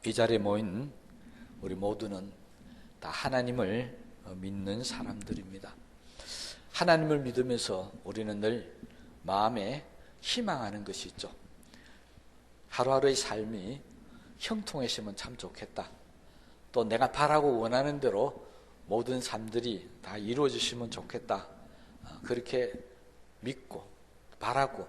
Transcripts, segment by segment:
이 자리에 모인 우리 모두는 다 하나님을 믿는 사람들입니다. 하나님을 믿으면서 우리는 늘 마음에 희망하는 것이 있죠. 하루하루의 삶이 형통했으면 참 좋겠다. 또 내가 바라고 원하는 대로 모든 삶들이 다 이루어지시면 좋겠다. 그렇게 믿고 바라고,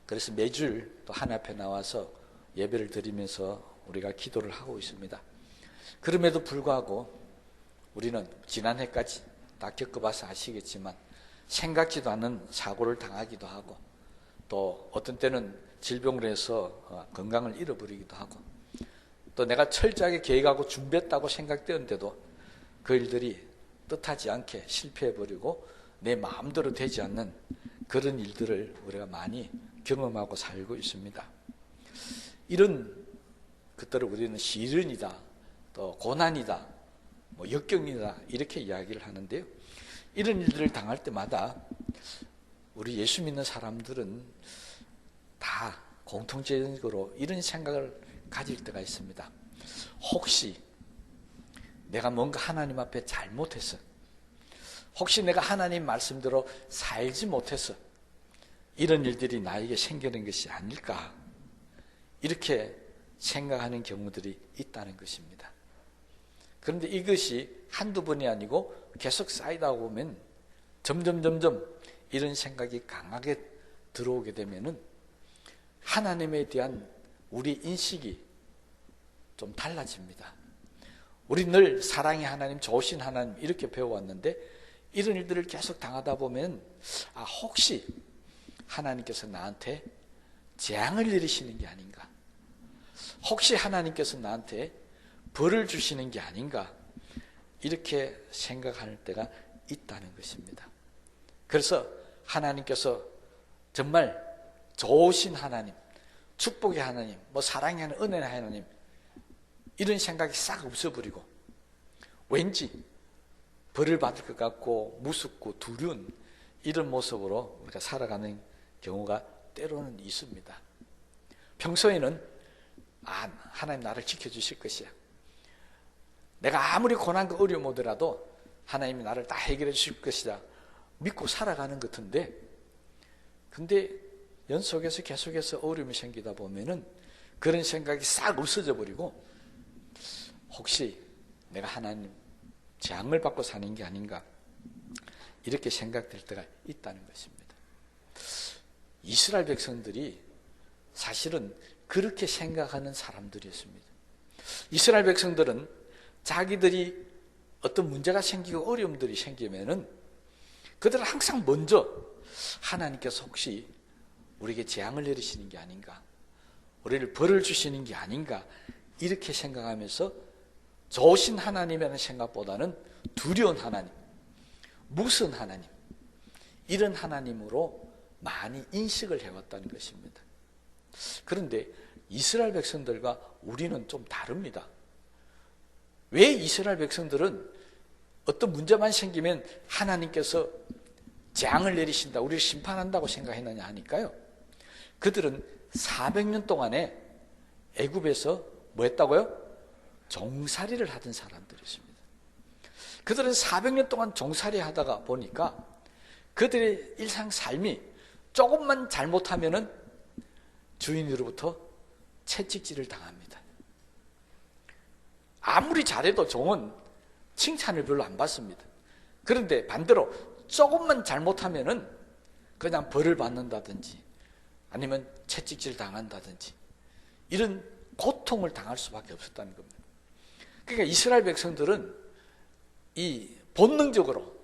그래서 매주 또 하나님 앞에 나와서 예배를 드리면서 우리가 기도를 하고 있습니다. 그럼에도 불구하고 우리는 지난해까지 다 겪어봐서 아시겠지만 생각지도 않은 사고를 당하기도 하고, 또 어떤 때는 질병으로 해서 건강을 잃어버리기도 하고, 또 내가 철저하게 계획하고 준비했다고 생각되었는데도 그 일들이 뜻하지 않게 실패해버리고 내 마음대로 되지 않는 그런 일들을 우리가 많이 경험하고 살고 있습니다. 이런 것들을 우리는 시련이다, 또 고난이다, 역경이다 이렇게 이야기를 하는데요. 이런 일들을 당할 때마다 우리 예수 믿는 사람들은 다 공통적으로 이런 생각을 가질 때가 있습니다. 혹시 내가 뭔가 하나님 앞에 잘못했어, 혹시 내가 하나님 말씀대로 살지 못해서 이런 일들이 나에게 생기는 것이 아닐까, 이렇게 생각하는 경우들이 있다는 것입니다. 그런데 이것이 한두 번이 아니고 계속 쌓이다 보면 점점 이런 생각이 강하게 들어오게 되면은 하나님에 대한 우리 인식이 좀 달라집니다. 우리 늘 사랑의 하나님, 좋으신 하나님 이렇게 배워왔는데 이런 일들을 계속 당하다 보면 혹시 하나님께서 나한테 재앙을 내리시는 게 아닌가, 혹시 하나님께서 나한테 벌을 주시는 게 아닌가, 이렇게 생각할 때가 있다는 것입니다. 그래서 하나님께서 정말 좋으신 하나님, 축복의 하나님, 사랑의 하나님, 은혜의 하나님 이런 생각이 싹 없어버리고 왠지 벌을 받을 것 같고 무섭고 두려운 이런 모습으로 우리가 살아가는 경우가 때로는 있습니다. 평소에는 하나님 나를 지켜주실 것이야, 내가 아무리 고난과 어려움 오더라도 하나님이 나를 다 해결해 주실 것이다 믿고 살아가는 것 같은데, 근데 연속해서 계속해서 어려움이 생기다 보면은 그런 생각이 싹 없어져 버리고 혹시 내가 하나님 재앙을 받고 사는 게 아닌가, 이렇게 생각될 때가 있다는 것입니다. 이스라엘 백성들이 사실은 그렇게 생각하는 사람들이었습니다. 이스라엘 백성들은 자기들이 어떤 문제가 생기고 어려움들이 생기면은 그들은 항상 먼저 하나님께서 혹시 우리에게 재앙을 내리시는 게 아닌가, 우리를 벌을 주시는 게 아닌가, 이렇게 생각하면서 좋으신 하나님이라는 생각보다는 두려운 하나님, 무서운 하나님, 이런 하나님으로 많이 인식을 해왔다는 것입니다. 그런데 이스라엘 백성들과 우리는 좀 다릅니다. 왜 이스라엘 백성들은 어떤 문제만 생기면 하나님께서 재앙을 내리신다, 우리를 심판한다고 생각했느냐 하니까요, 그들은 400년 동안에 애굽에서 뭐 했다고요? 종살이를 하던 사람들이었습니다. 그들은 400년 동안 종살이 하다가 보니까 그들의 일상 삶이 조금만 잘못하면은 주인으로부터 채찍질을 당합니다. 아무리 잘해도 종은 칭찬을 별로 안 받습니다. 그런데 반대로 조금만 잘못하면은 그냥 벌을 받는다든지 아니면 채찍질 당한다든지 이런 고통을 당할 수밖에 없었다는 겁니다. 그러니까 이스라엘 백성들은 이 본성적으로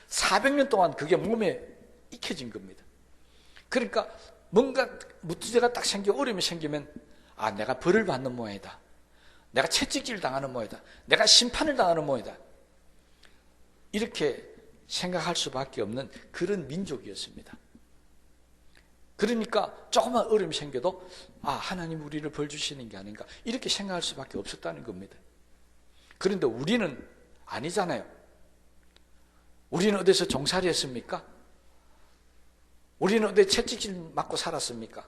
400년 동안 그게 몸에 익혀진 겁니다. 그러니까 뭔가 문제가 딱 어려움이 생기면 내가 벌을 받는 모양이다, 내가 채찍질 당하는 모양이다, 내가 심판을 당하는 모양이다, 이렇게 생각할 수밖에 없는 그런 민족이었습니다. 그러니까 조금만 어려움이 생겨도 하나님 우리를 벌 주시는 게 아닌가, 이렇게 생각할 수밖에 없었다는 겁니다. 그런데 우리는 아니잖아요. 우리는 어디서 종살이 했습니까? 우리는 어디 채찍질 맞고 살았습니까?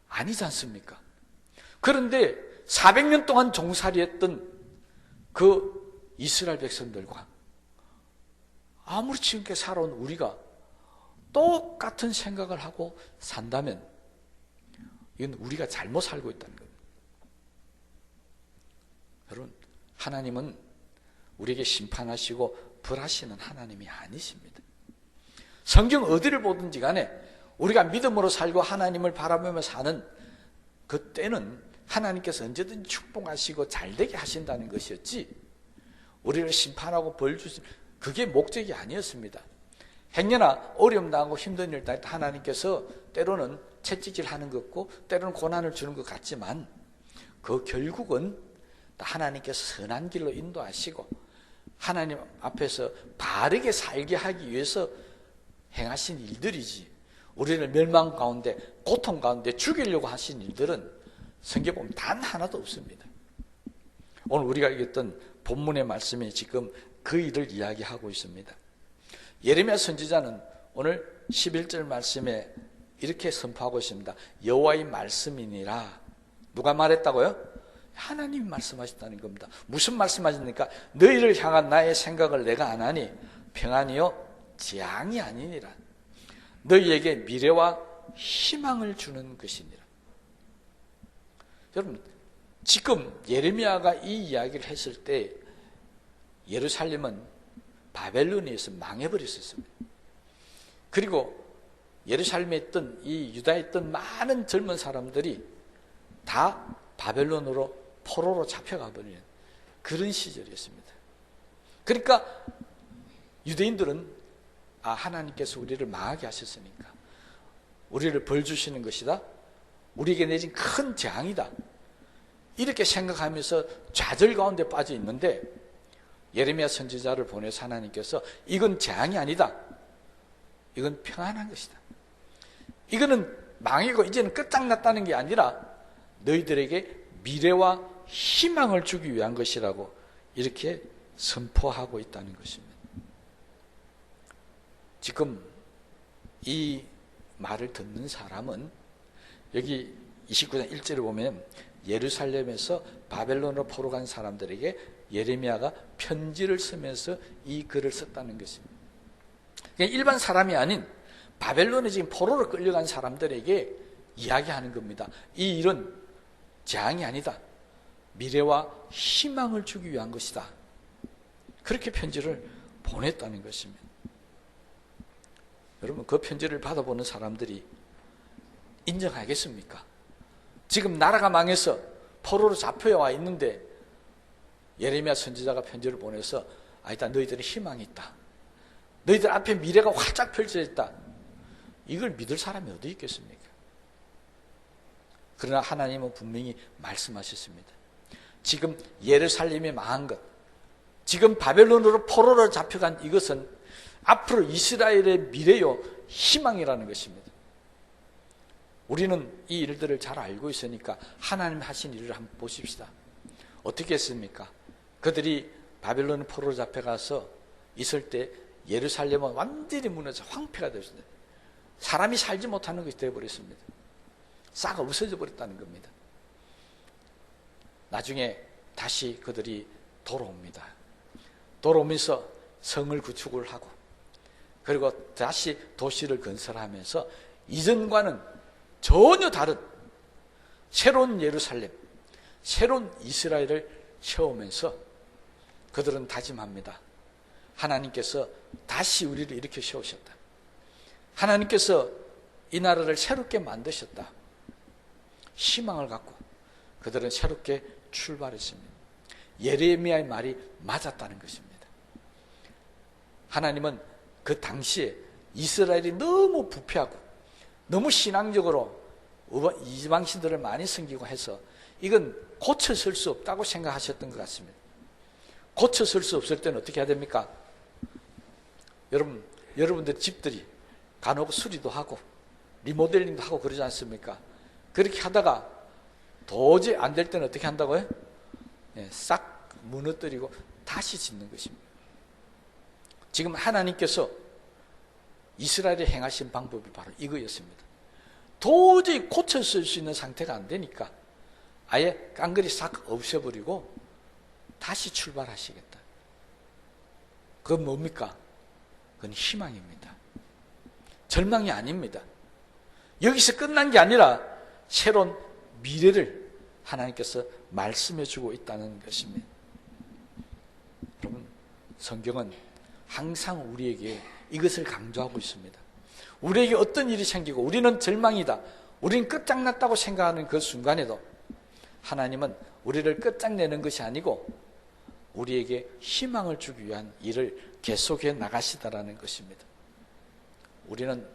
아니지 않습니까? 그런데 400년 동안 종살이했던 그 이스라엘 백성들과 아무리 지금까지 살아온 우리가 똑같은 생각을 하고 산다면 이건 우리가 잘못 살고 있다는 겁니다. 여러분, 하나님은 우리에게 심판하시고 벌하시는 하나님이 아니십니다. 성경 어디를 보든지 간에 우리가 믿음으로 살고 하나님을 바라보며 사는 그 때는 하나님께서 언제든지 축복하시고 잘되게 하신다는 것이었지, 우리를 심판하고 벌 주신 그게 목적이 아니었습니다. 행여나 어려움 당하고 힘든 일 당할 때 하나님께서 때로는 채찍질하는 것 같고 때로는 고난을 주는 것 같지만 그 결국은 하나님께서 선한 길로 인도하시고 하나님 앞에서 바르게 살게 하기 위해서 행하신 일들이지, 우리를 멸망 가운데 고통 가운데 죽이려고 하신 일들은 성경에 보면 단 하나도 없습니다. 오늘 우리가 읽었던 본문의 말씀이 지금 그 일을 이야기하고 있습니다. 예레미야 선지자는 오늘 11절 말씀에 이렇게 선포하고 있습니다. 여호와의 말씀이니라. 누가 말했다고요? 하나님이 말씀하셨다는 겁니다. 무슨 말씀하십니까? 너희를 향한 나의 생각을 내가 안 하니 평안이요 재앙이 아니니라. 너희에게 미래와 희망을 주는 것이니라. 여러분, 지금 예레미야가 이 이야기를 했을 때 예루살렘은 바벨론에 의해서 망해버렸었습니다. 그리고 예루살렘에 있던 이 유다에 있던 많은 젊은 사람들이 다 바벨론으로 포로로 잡혀가 버리는 그런 시절이었습니다. 그러니까 유대인들은 하나님께서 우리를 망하게 하셨으니까 우리를 벌 주시는 것이다, 우리에게 내진 큰 재앙이다, 이렇게 생각하면서 좌절 가운데 빠져 있는데 예레미야 선지자를 보내서 하나님께서 이건 재앙이 아니다, 이건 평안한 것이다, 이거는 망이고 이제는 끝장났다는 게 아니라 너희들에게 미래와 희망을 주기 위한 것이라고 이렇게 선포하고 있다는 것입니다. 지금 이 말을 듣는 사람은 여기 29장 1절을 보면 예루살렘에서 바벨론으로 포로 간 사람들에게 예레미야가 편지를 쓰면서 이 글을 썼다는 것입니다. 그러니까 일반 사람이 아닌 바벨론에 지금 포로로 끌려간 사람들에게 이야기하는 겁니다. 이 일은 재앙이 아니다, 미래와 희망을 주기 위한 것이다, 그렇게 편지를 보냈다는 것입니다. 여러분, 그 편지를 받아보는 사람들이 인정하겠습니까? 지금 나라가 망해서 포로로 잡혀와 있는데 예레미야 선지자가 편지를 보내서 일단 너희들은 희망이 있다, 너희들 앞에 미래가 활짝 펼쳐져 있다, 이걸 믿을 사람이 어디 있겠습니까? 그러나 하나님은 분명히 말씀하셨습니다. 지금 예루살렘이 망한 것, 지금 바벨론으로 포로로 잡혀간 이것은 앞으로 이스라엘의 미래요 희망이라는 것입니다. 우리는 이 일들을 잘 알고 있으니까 하나님 하신 일을 한번 보십시다. 어떻게 했습니까? 그들이 바벨론 포로로 잡혀가서 있을 때 예루살렘은 완전히 무너져 황폐가 되었습니다. 사람이 살지 못하는 것이 되어버렸습니다. 싹 없어져 버렸다는 겁니다. 나중에 다시 그들이 돌아옵니다. 돌아오면서 성을 구축을 하고 그리고 다시 도시를 건설하면서 이전과는 전혀 다른 새로운 예루살렘, 새로운 이스라엘을 세우면서 그들은 다짐합니다. 하나님께서 다시 우리를 이렇게 세우셨다, 하나님께서 이 나라를 새롭게 만드셨다, 희망을 갖고 그들은 새롭게 출발했습니다. 예레미야의 말이 맞았다는 것입니다. 하나님은 그 당시에 이스라엘이 너무 부패하고 너무 신앙적으로 이방신들을 많이 섬기고 해서 이건 고쳐설 수 없다고 생각하셨던 것 같습니다. 고쳐설 수 없을 때는 어떻게 해야 됩니까? 여러분들 집들이 간혹 수리도 하고 리모델링도 하고 그러지 않습니까? 그렇게 하다가 도저히 안 될 때는 어떻게 한다고요? 싹 무너뜨리고 다시 짓는 것입니다. 지금 하나님께서 이스라엘에 행하신 방법이 바로 이거였습니다. 도저히 고쳐 쓸 수 있는 상태가 안 되니까 아예 깡그리 싹 없애버리고 다시 출발하시겠다. 그건 뭡니까? 그건 희망입니다. 절망이 아닙니다. 여기서 끝난 게 아니라 새로운 미래를 하나님께서 말씀해 주고 있다는 것입니다. 여러분, 성경은 항상 우리에게 이것을 강조하고 있습니다. 우리에게 어떤 일이 생기고 우리는 절망이다, 우리는 끝장났다고 생각하는 그 순간에도 하나님은 우리를 끝장내는 것이 아니고 우리에게 희망을 주기 위한 일을 계속해 나가시다라는 것입니다. 우리는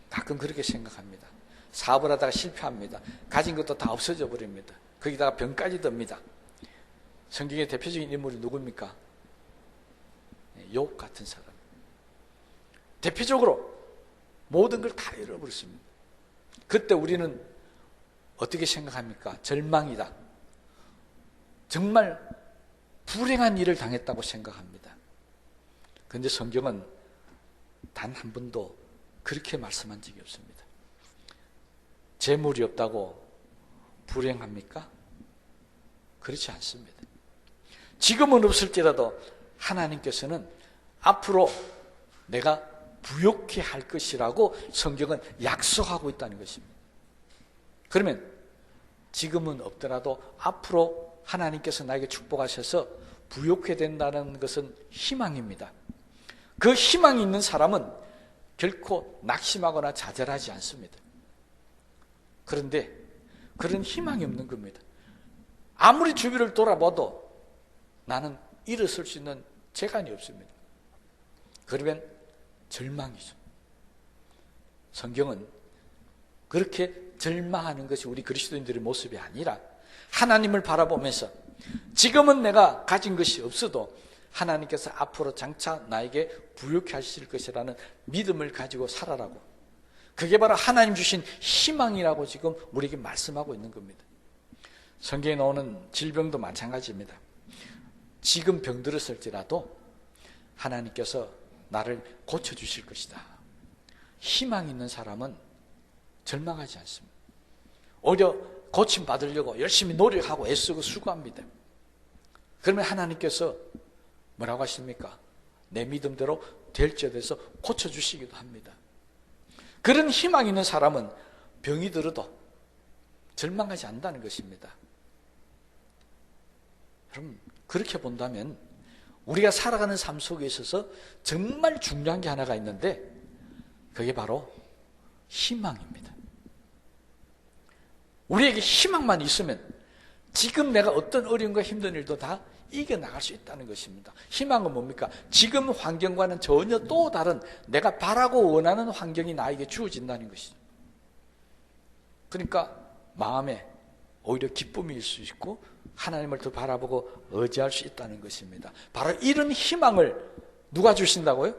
가끔 그렇게 생각합니다. 사업을 하다가 실패합니다. 가진 것도 다 없어져 버립니다. 거기다가 병까지 듭니다. 성경의 대표적인 인물이 누굽니까? 욥 같은 사람. 대표적으로 모든 걸 다 잃어버렸습니다. 그때 우리는 어떻게 생각합니까? 절망이다, 정말 불행한 일을 당했다고 생각합니다. 그런데 성경은 단 한 번도 그렇게 말씀한 적이 없습니다. 재물이 없다고 불행합니까? 그렇지 않습니다. 지금은 없을지라도 하나님께서는 앞으로 내가 부욕해 할 것이라고 성경은 약속하고 있다는 것입니다. 그러면 지금은 없더라도 앞으로 하나님께서 나에게 축복하셔서 부욕해 된다는 것은 희망입니다. 그 희망이 있는 사람은 결코 낙심하거나 좌절하지 않습니다. 그런데 그런 희망이 없는 겁니다. 아무리 주위를 돌아봐도 나는 일어설 수 있는 재간이 없습니다. 그러면 절망이죠. 성경은 그렇게 절망하는 것이 우리 그리스도인들의 모습이 아니라 하나님을 바라보면서 지금은 내가 가진 것이 없어도 하나님께서 앞으로 장차 나에게 부욕해 하실 것이라는 믿음을 가지고 살아라고, 그게 바로 하나님 주신 희망이라고 지금 우리에게 말씀하고 있는 겁니다. 성경에 나오는 질병도 마찬가지입니다. 지금 병들었을지라도 하나님께서 나를 고쳐주실 것이다. 희망 있는 사람은 절망하지 않습니다. 오히려 고침받으려고 열심히 노력하고 애쓰고 수고합니다. 그러면 하나님께서 뭐라고 하십니까? 내 믿음대로 될지어서 고쳐주시기도 합니다. 그런 희망 있는 사람은 병이 들어도 절망하지 않는다는 것입니다. 여러분, 그렇게 본다면 우리가 살아가는 삶 속에 있어서 정말 중요한 게 하나가 있는데 그게 바로 희망입니다. 우리에게 희망만 있으면 지금 내가 어떤 어려움과 힘든 일도 다 이겨나갈 수 있다는 것입니다. 희망은 뭡니까? 지금 환경과는 전혀 또 다른 내가 바라고 원하는 환경이 나에게 주어진다는 것이죠. 그러니까 마음에 오히려 기쁨일 수 있고 하나님을 더 바라보고 의지할 수 있다는 것입니다. 바로 이런 희망을 누가 주신다고요?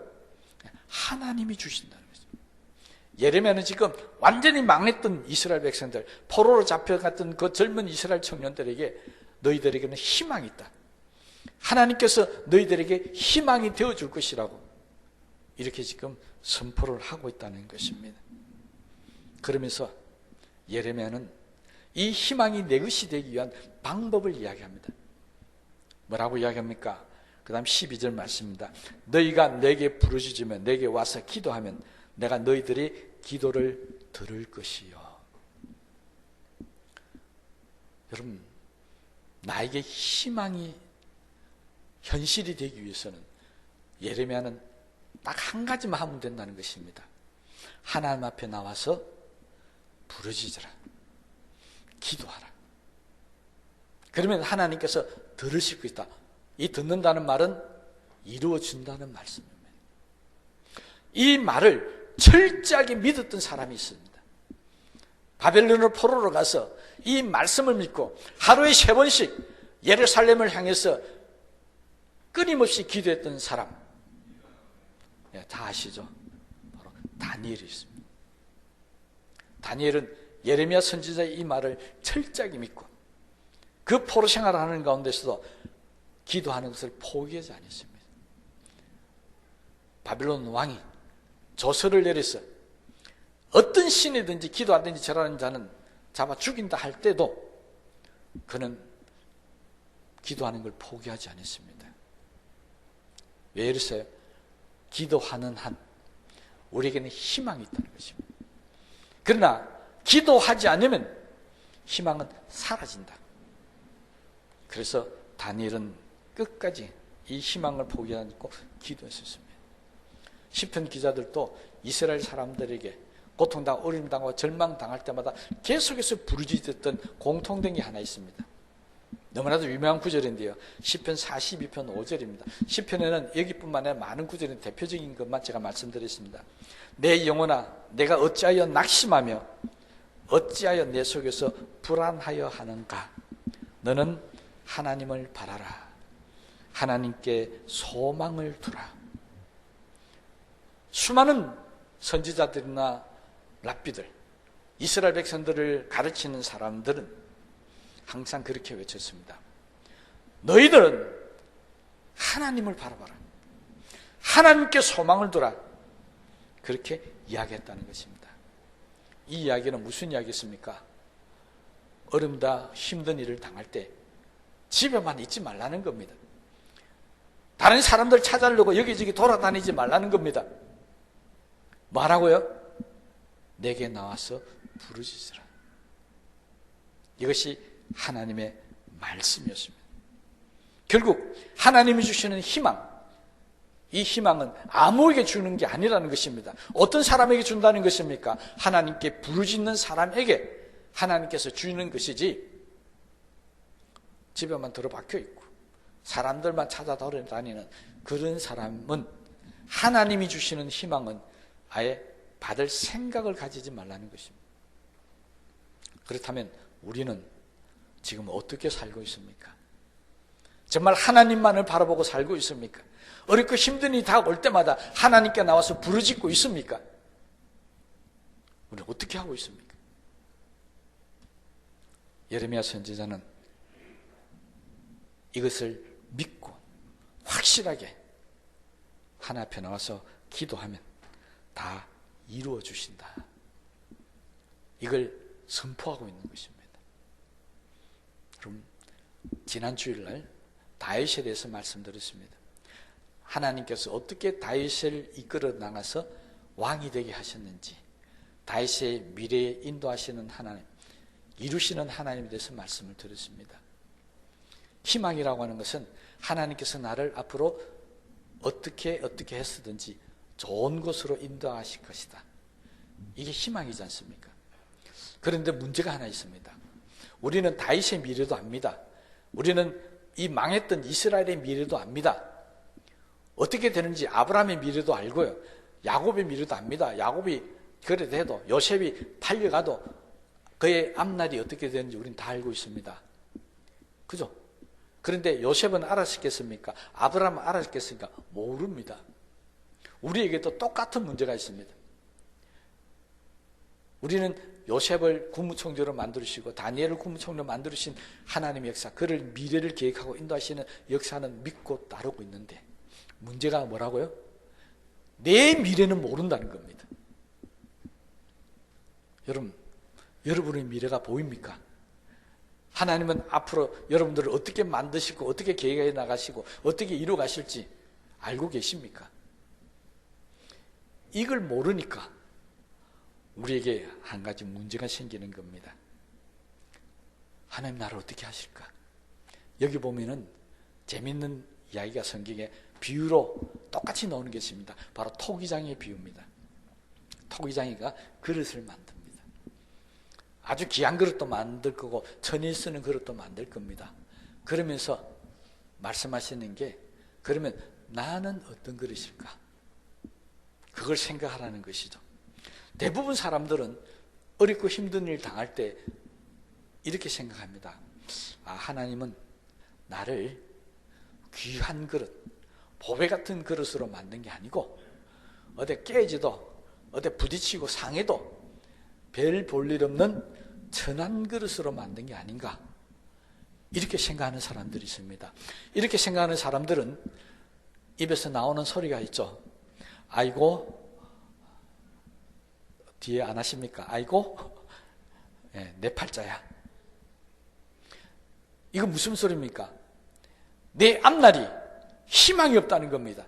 하나님이 주신다는 거죠. 예레미야는 지금 완전히 망했던 이스라엘 백성들, 포로로 잡혀갔던 그 젊은 이스라엘 청년들에게 너희들에게는 희망이 있다, 하나님께서 너희들에게 희망이 되어줄 것이라고 이렇게 지금 선포를 하고 있다는 것입니다. 그러면서 예레미야는 이 희망이 내 것이 되기 위한 방법을 이야기합니다. 뭐라고 이야기합니까? 그 다음 12절 말씀입니다. 너희가 내게 부르짖으면, 내게 와서 기도하면 내가 너희들의 기도를 들을 것이요. 여러분, 나에게 희망이 현실이 되기 위해서는 예레미야는 딱 한 가지만 하면 된다는 것입니다. 하나님 앞에 나와서 부르짖으라, 기도하라. 그러면 하나님께서 들으실 것이다. 이 듣는다는 말은 이루어진다는 말씀입니다. 이 말을 철저하게 믿었던 사람이 있습니다. 바벨론으로 포로로 가서 이 말씀을 믿고 하루에 3번씩 예루살렘을 향해서 끊임없이 기도했던 사람, 다 아시죠? 바로 다니엘이 있습니다. 다니엘은 예레미야 선지자의 이 말을 철저하게 믿고 그 포로 생활을 하는 가운데서도 기도하는 것을 포기하지 않았습니다. 바빌론 왕이 조서를 내려서 어떤 신이든지 기도하든지 절하는 자는 잡아 죽인다 할 때도 그는 기도하는 걸 포기하지 않았습니다. 왜 이랬어요? 기도하는 한 우리에게는 희망이 있다는 것입니다. 그러나 기도하지 않으면 희망은 사라진다. 그래서 다니엘은 끝까지 이 희망을 포기하지 않고 기도했었습니다. 시편 기자들도 이스라엘 사람들에게 고통당하고 어려움당하고 절망당할 때마다 계속해서 부르짖었던 공통된 게 하나 있습니다. 너무나도 유명한 구절인데요. 시편 42편 5절입니다. 시편에는 여기뿐만 아니라 많은 구절인 대표적인 것만 제가 말씀드렸습니다. 내 영혼아 내가 어찌하여 낙심하며 어찌하여 내 속에서 불안하여 하는가. 너는 하나님을 바라라. 하나님께 소망을 두라. 수많은 선지자들이나 랍비들, 이스라엘 백성들을 가르치는 사람들은 항상 그렇게 외쳤습니다. 너희들은 하나님을 바라봐라. 하나님께 소망을 두라. 그렇게 이야기했다는 것입니다. 이 이야기는 무슨 이야기였습니까? 어렵다 힘든 일을 당할 때 집에만 있지 말라는 겁니다. 다른 사람들 찾아려고 여기저기 돌아다니지 말라는 겁니다. 뭐라고요? 내게 나와서 부르짖으라. 이것이 하나님의 말씀이었습니다. 결국 하나님이 주시는 희망, 이 희망은 아무에게 주는 게 아니라는 것입니다. 어떤 사람에게 준다는 것입니까? 하나님께 부르짖는 사람에게 하나님께서 주는 것이지, 집에만 들어박혀 있고 사람들만 찾아다니는 그런 사람은 하나님이 주시는 희망은 아예 받을 생각을 가지지 말라는 것입니다. 그렇다면 우리는 지금 어떻게 살고 있습니까? 정말 하나님만을 바라보고 살고 있습니까? 어렵고 힘든 일이 다 올 때마다 하나님께 나와서 부르짖고 있습니까? 우리는 어떻게 하고 있습니까? 예레미야 선지자는 이것을 믿고 확실하게 하나님 앞에 나와서 기도하면 다 이루어 주신다. 이걸 선포하고 있는 것입니다. 그럼 지난 주일날 다윗에 대해서 말씀드렸습니다. 하나님께서 어떻게 다윗을 이끌어 나가서 왕이 되게 하셨는지, 다윗의 미래에 인도하시는 하나님, 이루시는 하나님에 대해서 말씀을 드렸습니다. 희망이라고 하는 것은 하나님께서 나를 앞으로 어떻게 했으든지 좋은 곳으로 인도하실 것이다. 이게 희망이지 않습니까? 그런데 문제가 하나 있습니다. 우리는 다윗의 미래도 압니다. 우리는 이 망했던 이스라엘의 미래도 압니다. 어떻게 되는지 아브라함의 미래도 알고요. 야곱의 미래도 압니다. 야곱이 그래도 해도 요셉이 달려가도 그의 앞날이 어떻게 되는지 우리는 다 알고 있습니다. 그죠? 그런데 요셉은 알았겠습니까? 아브라함은 알았겠습니까? 모릅니다. 우리에게도 똑같은 문제가 있습니다. 우리는 요셉을 국무총리로 만들으시고 다니엘을 국무총리로 만들으신 하나님의 역사, 그를 미래를 계획하고 인도하시는 역사는 믿고 따르고 있는데 문제가 뭐라고요? 내 미래는 모른다는 겁니다. 여러분의 미래가 보입니까? 하나님은 앞으로 여러분들을 어떻게 만드시고 어떻게 계획해 나가시고 어떻게 이루어 가실지 알고 계십니까? 이걸 모르니까 우리에게 한 가지 문제가 생기는 겁니다. 하나님 나를 어떻게 하실까? 여기 보면은 재밌는 이야기가 성경에 비유로 똑같이 나오는 게 있습니다. 바로 토기장의 비유입니다. 토기장이가 그릇을 만듭니다. 아주 귀한 그릇도 만들 거고 천일 쓰는 그릇도 만들 겁니다. 그러면서 말씀하시는 게, 그러면 나는 어떤 그릇일까? 그걸 생각하라는 것이죠. 대부분 사람들은 어렵고 힘든 일 당할 때 이렇게 생각합니다. 아, 하나님은 나를 귀한 그릇, 보배 같은 그릇으로 만든 게 아니고 어디 깨지도 어디 부딪히고 상해도 별 볼 일 없는 천한 그릇으로 만든 게 아닌가, 이렇게 생각하는 사람들이 있습니다. 이렇게 생각하는 사람들은 입에서 나오는 소리가 있죠. 아이고, 뒤에 안 하십니까? 아이고, 네, 내 팔자야. 이거 무슨 소리입니까? 내 앞날이 희망이 없다는 겁니다.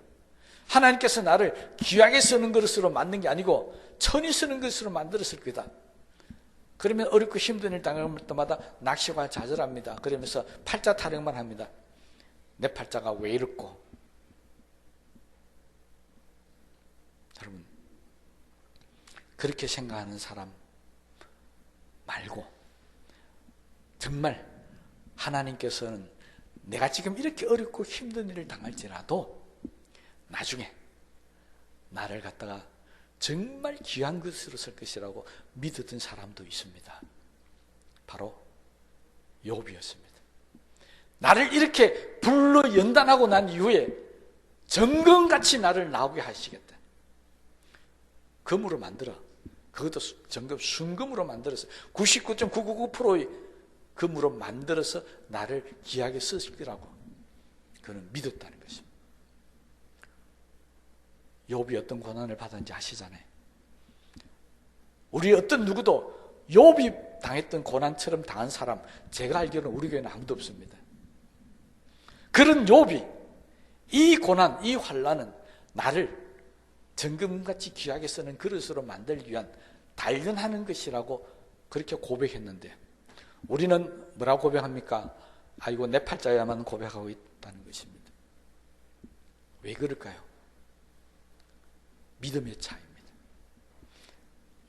하나님께서 나를 귀하게 쓰는 것으로 만든 게 아니고 천히 쓰는 것으로 만들었을 거다. 그러면 어렵고 힘든 일 당할 때마다 낙심과 좌절합니다. 그러면서 팔자 타령만 합니다. 내 팔자가 왜 이렇고. 여러분, 그렇게 생각하는 사람 말고 정말 하나님께서는 내가 지금 이렇게 어렵고 힘든 일을 당할지라도 나중에 나를 갖다가 정말 귀한 것으로 쓸 것이라고 믿었던 사람도 있습니다. 바로 욥이었습니다. 나를 이렇게 불러 연단하고 난 이후에 정금같이 나를 나오게 하시겠다. 금으로 만들어. 그것도 정금, 순금으로 만들어서 99.999%의 금으로 만들어서 나를 귀하게 쓰실 거라고 그는 믿었다는 것입니다. 욥이 어떤 고난을 받았는지 아시잖아요. 우리 어떤 누구도 욥이 당했던 고난처럼 당한 사람 제가 알기로는 우리 교회는 아무도 없습니다. 그런 욥이 이 고난, 이 환난은 나를 정금같이 귀하게 쓰는 그릇으로 만들기 위한 단련하는 것이라고 그렇게 고백했는데 우리는 뭐라고 고백합니까? 아이고 내 팔자야만 고백하고 있다는 것입니다. 왜 그럴까요? 믿음의 차이입니다.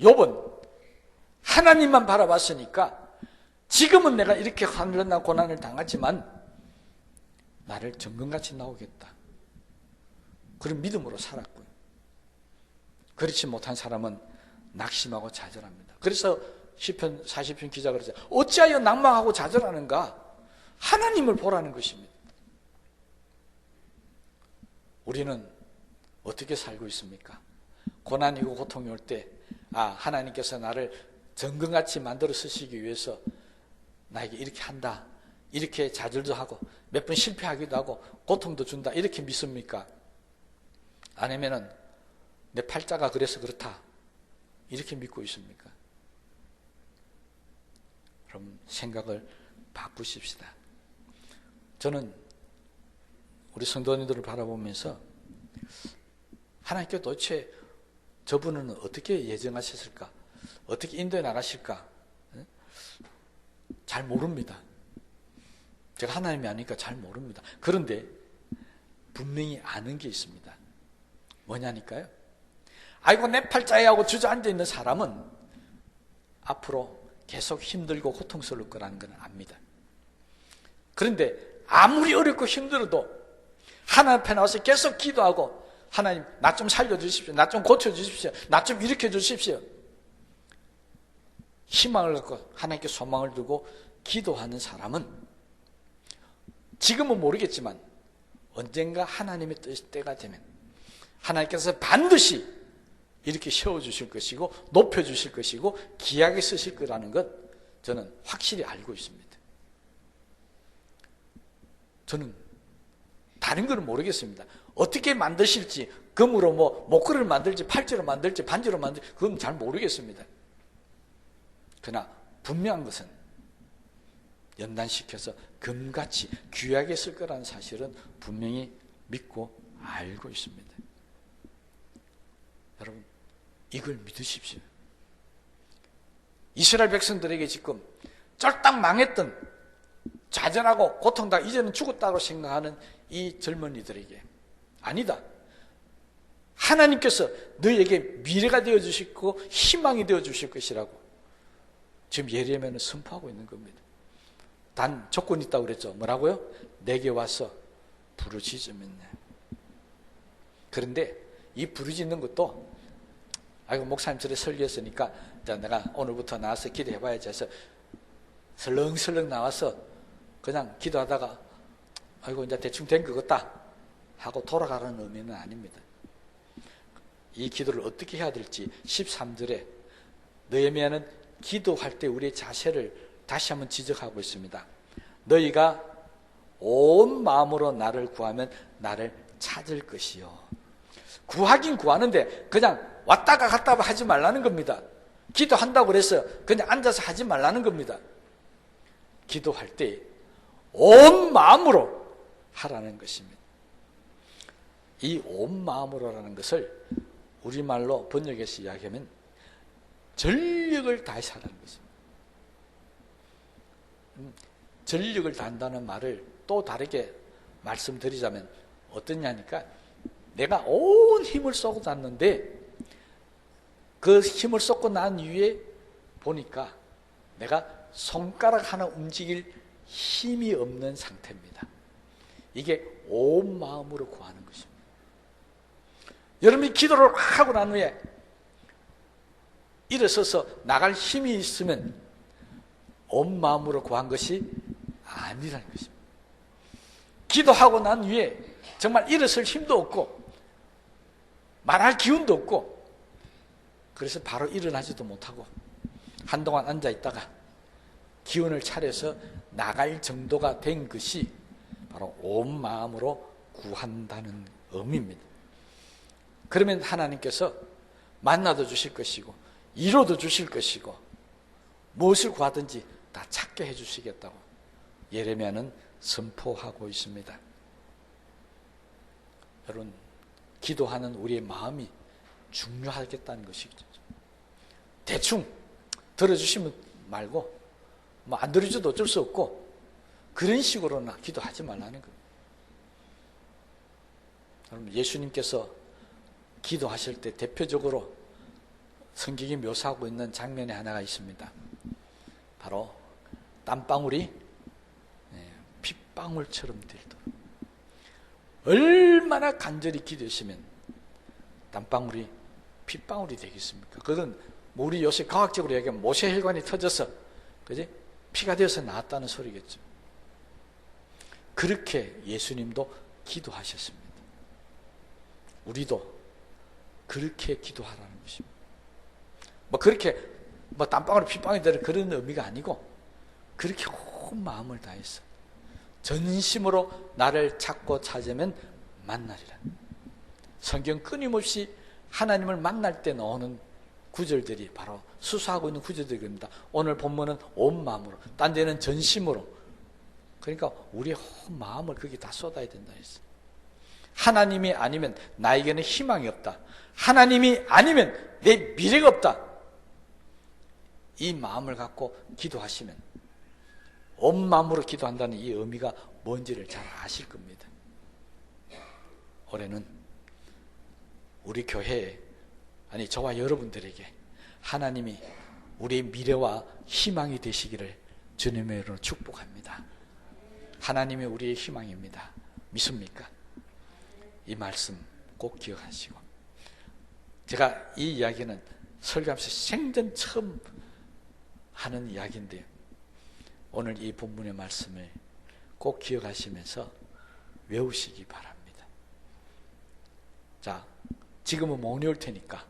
욥은 하나님만 바라봤으니까 지금은 내가 이렇게 환난과 고난을 당하지만 나를 정금같이 나오겠다. 그런 믿음으로 살았고요. 그렇지 못한 사람은 낙심하고 좌절합니다. 그래서 시편 40편 기자가 그러죠. 어찌하여 낭망하고 좌절하는가? 하나님을 보라는 것입니다. 우리는 어떻게 살고 있습니까? 고난이고 고통이 올 때 하나님께서 나를 정금같이 만들어 쓰시기 위해서 나에게 이렇게 한다. 이렇게 좌절도 하고 몇 번 실패하기도 하고 고통도 준다. 이렇게 믿습니까? 아니면은 내 팔자가 그래서 그렇다. 이렇게 믿고 있습니까? 그럼 생각을 바꾸십시다. 저는 우리 성도님들을 바라보면서 하나님께 도대체 저분은 어떻게 예정하셨을까? 어떻게 인도해 나가실까? 잘 모릅니다. 제가 하나님이 아니니까 잘 모릅니다. 그런데 분명히 아는 게 있습니다. 뭐냐니까요? 아이고 내 팔자에 하고 주저앉아 있는 사람은 앞으로 계속 힘들고 고통스러울 거라는 건 압니다. 그런데 아무리 어렵고 힘들어도 하나님 앞에 나와서 계속 기도하고 하나님 나 좀 살려주십시오. 나 좀 고쳐주십시오. 나 좀 일으켜 주십시오. 희망을 갖고 하나님께 소망을 두고 기도하는 사람은 지금은 모르겠지만 언젠가 하나님의 때가 되면 하나님께서 반드시 이렇게 세워주실 것이고 높여주실 것이고 귀하게 쓰실 거라는 것 저는 확실히 알고 있습니다. 저는 다른 건 모르겠습니다. 어떻게 만드실지 금으로 목걸이를 만들지 팔찌로 만들지 반지로 만들지 그건 잘 모르겠습니다. 그러나 분명한 것은 연단시켜서 금같이 귀하게 쓸 거라는 사실은 분명히 믿고 알고 있습니다. 여러분 이걸 믿으십시오. 이스라엘 백성들에게 지금 쫄딱 망했던 좌절하고 고통다 이제는 죽었다고 생각하는 이 젊은이들에게 아니다. 하나님께서 너희에게 미래가 되어주시고 희망이 되어주실 것이라고 지금 예레미야는 선포하고 있는 겁니다. 단 조건이 있다고 그랬죠. 뭐라고요? 내게 와서 부르짖으면. 그런데 이 부르짖는 것도 아이고 목사님 저래 설교했으니까 내가 오늘부터 나와서 기도해봐야지 해서 설렁설렁 나와서 그냥 기도하다가 아이고 이제 대충 된 것 같다 하고 돌아가라는 의미는 아닙니다. 이 기도를 어떻게 해야 될지 13절에 느헤미야는 기도할 때 우리의 자세를 다시 한번 지적하고 있습니다. 너희가 온 마음으로 나를 구하면 나를 찾을 것이요. 구하긴 구하는데 그냥 왔다가 갔다가 하지 말라는 겁니다. 기도한다고 그래서 그냥 앉아서 하지 말라는 겁니다. 기도할 때 온 마음으로 하라는 것입니다. 이 온 마음으로라는 것을 우리말로 번역해서 이야기하면 전력을 다해서 하라는 것입니다. 전력을 다한다는 말을 또 다르게 말씀드리자면 어떠냐니까, 내가 온 힘을 쏟았는데 그 힘을 쏟고 난 이후에 보니까 내가 손가락 하나 움직일 힘이 없는 상태입니다. 이게 온 마음으로 구하는 것입니다. 여러분이 기도를 하고 난 후에 일어서서 나갈 힘이 있으면 온 마음으로 구한 것이 아니라는 것입니다. 기도하고 난 후에 정말 일어설 힘도 없고 말할 기운도 없고, 그래서 바로 일어나지도 못하고 한동안 앉아 있다가 기운을 차려서 나갈 정도가 된 것이 바로 온 마음으로 구한다는 의미입니다. 그러면 하나님께서 만나도 주실 것이고 이루어도 주실 것이고 무엇을 구하든지 다 찾게 해주시겠다고 예레미야는 선포하고 있습니다. 여러분, 기도하는 우리의 마음이 중요하겠다는 것이죠. 대충 들어주시면 말고 뭐 안 들어줘도 어쩔 수 없고 그런 식으로나 기도하지 말라는 거예요. 여러분, 예수님께서 기도하실 때 대표적으로 성경이 묘사하고 있는 장면이 하나가 있습니다. 바로 땀방울이 핏방울처럼 들도록, 얼마나 간절히 기도하시면 땀방울이 핏방울이 되겠습니까? 그건 우리 요새 과학적으로 얘기하면 모세혈관이 터져서 그지? 피가 되어서 나왔다는 소리겠죠. 그렇게 예수님도 기도하셨습니다. 우리도 그렇게 기도하라는 것입니다. 그렇게 땀방울이 핏방울이 되는 그런 의미가 아니고, 그렇게 온 마음을 다해서 전심으로 나를 찾고 찾으면 만나리라. 성경 끊임없이 하나님을 만날 때 나오는 구절들이 바로 수사하고 있는 구절들입니다. 오늘 본문은 온 마음으로, 딴 데는 전심으로. 그러니까 우리의 온 마음을 거기 다 쏟아야 된다 했어요. 하나님이 아니면 나에게는 희망이 없다. 하나님이 아니면 내 미래가 없다. 이 마음을 갖고 기도하시면, 온 마음으로 기도한다는 이 의미가 뭔지를 잘 아실 겁니다. 올해는 우리 교회에, 아니 저와 여러분들에게 하나님이 우리의 미래와 희망이 되시기를 주님의 이름으로 축복합니다. 하나님이 우리의 희망입니다. 믿습니까? 이 말씀 꼭 기억하시고, 제가 이 이야기는 설교하면서 생전 처음 하는 이야기인데요, 오늘 이 본문의 말씀을 꼭 기억하시면서 외우시기 바랍니다. 자, 지금은 못 외울 테니까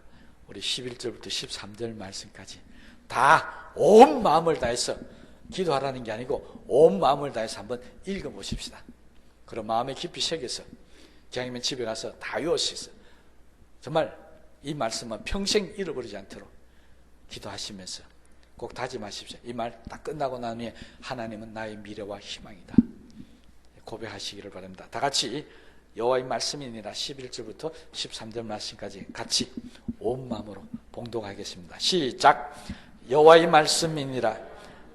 우리 11절부터 13절 말씀까지 다 온 마음을 다해서 기도하라는 게 아니고 온 마음을 다해서 한번 읽어보십시다. 그럼 마음에 깊이 새겨서 기왕이면 집에 가서 다 외우시겠어요. 정말 이 말씀은 평생 잃어버리지 않도록 기도하시면서 꼭 다짐하십시오. 이 말 딱 끝나고 난 후에 하나님은 나의 미래와 희망이다 고백하시기를 바랍니다. 다 같이 여호와의 말씀이니라 11절부터 13절 말씀까지 같이 온 마음으로 봉독하겠습니다. 시작. 여호와의 말씀이니라.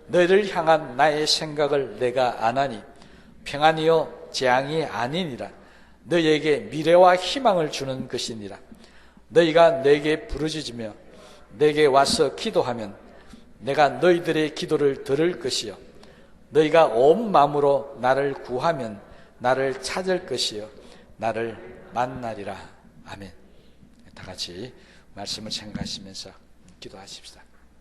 너희를 향한 나의 생각을 내가 아나니 평안이요 재앙이 아니니라. 너희에게 미래와 희망을 주는 것이니라. 너희가 내게 부르짖으며 내게 와서 기도하면 내가 너희들의 기도를 들을 것이요 너희가 온 마음으로 나를 구하면 나를 찾을 것이요 나를 만나리라. 아멘. 다 같이 말씀을 생각하시면서 기도하십시다.